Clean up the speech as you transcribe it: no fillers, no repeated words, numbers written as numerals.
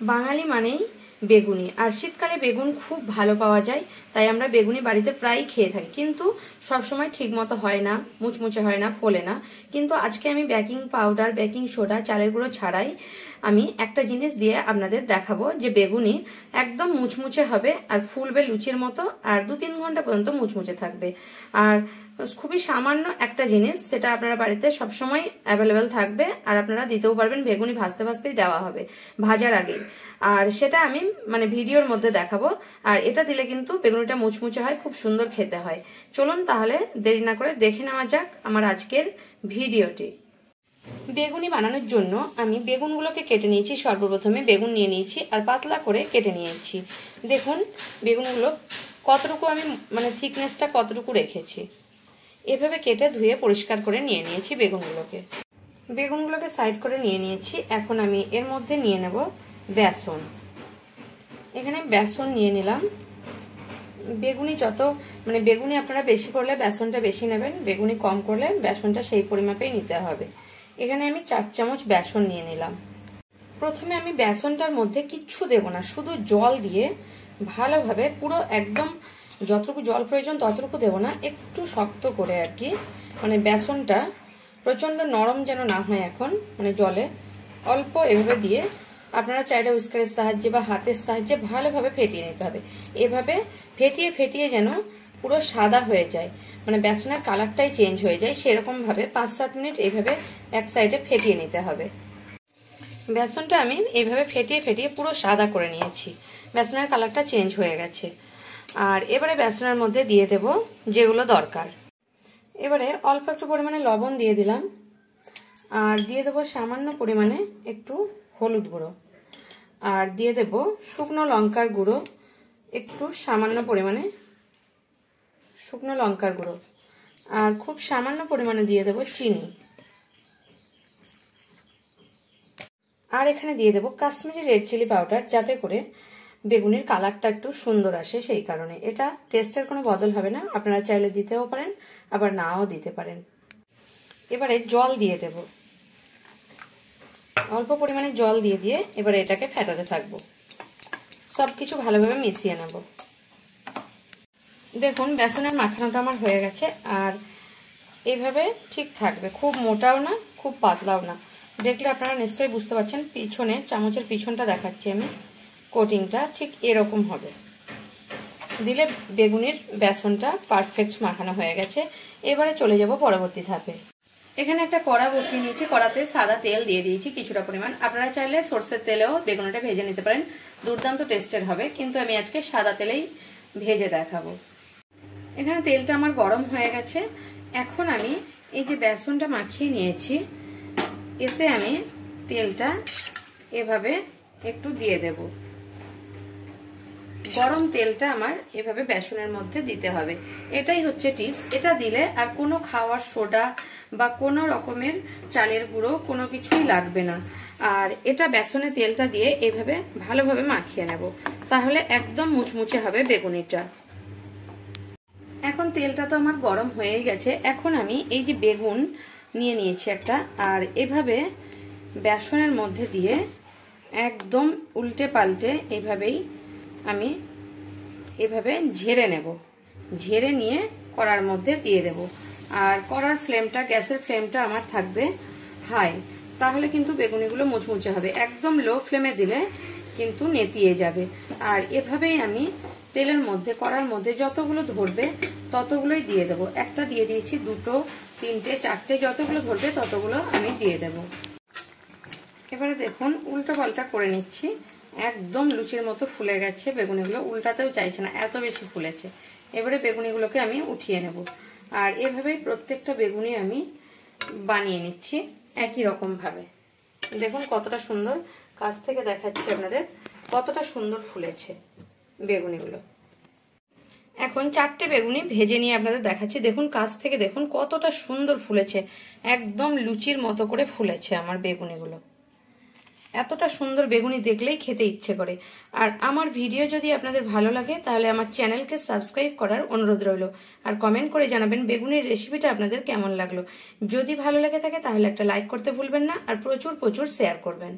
বাঙালি মানেই বেগুনি, আর শীতকালে বেগুন খুব ভালো পাওয়া যায়, তাই আমরা বেগুনি বাড়িতে প্রায় খেয়ে থাকি। কিন্তু সবসময় ঠিক মতো হয় না, মুচমুচে হয় না, ফোলে না। কিন্তু আজকে আমি বেকিং পাউডার, বেকিং সোডা, চালের গুঁড়ো ছাড়াই আমি একটা জিনিস দিয়ে আপনাদের দেখাবো যে বেগুনি একদম মুচমুচে হবে আর ফুলবে লুচির মতো, আর 2-3 ঘন্টা পর্যন্ত মুচমুচে থাকবে। আর খুবই সামান্য একটা জিনিস, সেটা আপনারা বাড়িতে সবসময় অ্যাভেলেবেল থাকবে, আর আপনারা দিতেও পারবেন। বেগুনি ভাজতে ভাজতেই দেওয়া হবে, ভাজার আগেই। আর সেটা আমি ভিডিওর মধ্যে দেখাবো। আর এটা দিলে কিন্তু বেগুনিটা মুচমুচে হয়, খুব সুন্দর খেতে হয়। চলুন তাহলে দেরি না করে দেখে নেওয়া যাক আমার আজকের ভিডিওটি। বেগুনি বানানোর জন্য আমি বেগুনগুলোকে কেটে নিয়েছি। সর্বপ্রথমে বেগুন নিয়ে নিয়েছি আর পাতলা করে কেটে নিয়েছি। দেখুন বেগুনগুলো কতটুকু আমি থিকনেসটা কতটুকু রেখেছি। এভাবে কেটে ধুয়ে পরিষ্কার করে নিয়ে নিয়েছি বেগুনগুলোকে সাইড করে নিয়ে নিয়েছি। এখন আমি এর মধ্যে নিয়ে নেব বেসন। এখানে বেসন নিয়ে নিলাম। বেগুনি যত বেগুনি আপনারা বেশি করলে বেসনটা বেশি নেবেন, বেগুনি কম করলে বেসনটা সেই পরিমাপেই নিতে হবে। এখানে আমি 4 চামচ বেসন নিয়ে নিলাম। প্রথমে আমি বেসনটার মধ্যে কিচ্ছু দেব না, শুধু জল দিয়ে ভালোভাবে পুরো একদম যতটুকু জল প্রয়োজন ততটুকু দেব না, একটু শক্ত করে আর কি। বেসনটা প্রচন্ড নরম যেন না হয় এখন, জলে অল্প এভাবে দিয়ে আপনারা চাইলে হুইস্কারের সাহায্যে বা হাতের সাহায্যে ভালোভাবে ফেটিয়ে নিতে হবে। এভাবে ফেটিয়ে ফেটিয়ে যেন পুরো সাদা হয়ে যায়, বেসনের কালারটাই চেঞ্জ হয়ে যায়, সেরকম ভাবে 5-7 মিনিট এইভাবে এক সাইডে ফেটিয়ে নিতে হবে। বেসনটা আমি এইভাবে ফেটিয়ে ফেটিয়ে পুরো সাদা করে নিয়েছি, বেসনের কালারটা চেঞ্জ হয়ে গেছে। আর এবারে বেসনের মধ্যে দিয়ে দেব যেগুলো দরকার। এবারে অল্প একটু পরিমাণে লবণ দিয়ে দিলাম, আর দিয়ে দেব সামান্য পরিমাণে একটু হলুদ গুঁড়ো, আর দিয়ে দেব শুকনো লঙ্কার গুঁড়ো, একটু সামান্য পরিমাণে শুকনো লঙ্কার গুঁড়ো, আর খুব সামান্য পরিমাণে দিয়ে দেব চিনি। আর এখানে দিয়ে দেব কাশ্মীরি রেড চিলি পাউডার, যাতে করে বেগুনির কালারটা একটু সুন্দর আসে, সেই কারণে। এটা টেস্টের কোনো বদল হবে না, আপনারা চাইলে দিতেও পারেন আবার নাও দিতে পারেন। এবারে জল দিয়ে দেব, অল্প পরিমাণে জল দিয়ে দিয়ে এবারে এটাকে ফেটাতে থাকবো, সবকিছু ভালোভাবে মিশিয়ে নেব। দেখুন বেসনের মাখানোটা আমার হয়ে গেছে, আর এইভাবে ঠিক থাকবে, খুব মোটাও না খুব পাতলাও না। দেখলে আপনারা নিশ্চয়ই বুঝতে পারছেন, পিছনে চামচের পিছনটা দেখাচ্ছি আমি, কোটিংটা ঠিক এরকম হবে। দিলে বেগুনির বেসনটা পারফেক্ট মাখানো হয়ে গেছে। এবারে চলে যাব পরবর্তী ধাপে। এখানে একটা কড়া বসিয়ে নিয়েছি, কড়াতে সাদা তেল দিয়ে দিয়েছি কিছুটা পরিমাণ। আপনারা চাইলে সরষের তেলেও বেগুনিটা ভেজে নিতে পারেন, দুর্দান্ত টেস্টের হবে, কিন্তু আমি আজকে সাদা তেলেই ভেজে দেখাবো। এখানে তেলটা আমার গরম হয়ে গেছে। এখন আমি এই যে বেসনটা মাখিয়ে নিয়েছি, এতে আমি তেলটা এভাবে একটু দিয়ে দেব। গরম তেলটা আমার এভাবে বেসনের মধ্যে দিতে হবে, এটাই হচ্ছে টিপস। এটা দিলে আর কোনো খাওয়ার সোডা বা কোনো রকমের চালের গুঁড়ো কোনো কিছুই লাগবে না। আর এটা বেসনে তেলটা দিয়ে এভাবে ভালোভাবে মাখিয়ে নেব, তাহলে একদম মুচমুচে হবে বেগুনিটা। এখন তেলটা তো আমার গরম হয়ে গেছে। এখন আমি এই যে বেগুন নিয়ে নিয়েছি একটা, আর এভাবে বেসনের মধ্যে দিয়ে একদম উল্টে পাল্টে এভাবেই আমি এভাবে ঝেড়ে নেব। ঝেড়ে নিয়ে কড়ার মধ্যে দিয়ে দেব। আর কড়ার ফ্লেমটা, গ্যাসের ফ্লেমটা আমার থাকবে হাই, তাহলে কিন্তু বেগুনিগুলো মুচমুচে হবে। একদম লো ফ্লেমে দিলে কিন্তু নেতিয়ে যাবে। আর এভাবেই আমি তেলের মধ্যে, কড়ার মধ্যে যতগুলো ধরবে ততগুলোই দিয়ে দেব। একটা দিয়ে দিয়েছি, 2, 3, 4, যতগুলো ধরবে ততগুলো আমি দিয়ে দেব। এবারে দেখুন উল্টো পাল্টা করে নিচ্ছি, একদম লুচির মতো ফুলে গেছে বেগুনিগুলো, উল্টাতেও চাইছে না, এত বেশি ফুলেছে। এবারে বেগুনিগুলোকে আমি উঠিয়ে নেব। আর এভাবেই প্রত্যেকটা বেগুনি আমি বানিয়ে নিচ্ছি একই রকম ভাবে। দেখুন কতটা সুন্দর, কাছ থেকে দেখাচ্ছি আপনাদের কতটা সুন্দর ফুলেছে বেগুনিগুলো। এখন 4টে বেগুনি ভেজে নিয়ে আপনাদের দেখাচ্ছি। দেখুন কাছ থেকে দেখুন কতটা সুন্দর ফুলেছে, একদম লুচির মতো করে ফুলেছে আমার বেগুনিগুলো। এতটা সুন্দর বেগুনি দেখলেই খেতে ইচ্ছে করে। আর আমার ভিডিও যদি আপনাদের ভালো লাগে তাহলে আমার চ্যানেলকে সাবস্ক্রাইব করার অনুরোধ রইল, আর কমেন্ট করে জানাবেন বেগুনির রেসিপিটা আপনাদের কেমন লাগলো। যদি ভালো লেগে থাকে তাহলে একটা লাইক করতে ভুলবেন না, আর প্রচুর প্রচুর শেয়ার করবেন।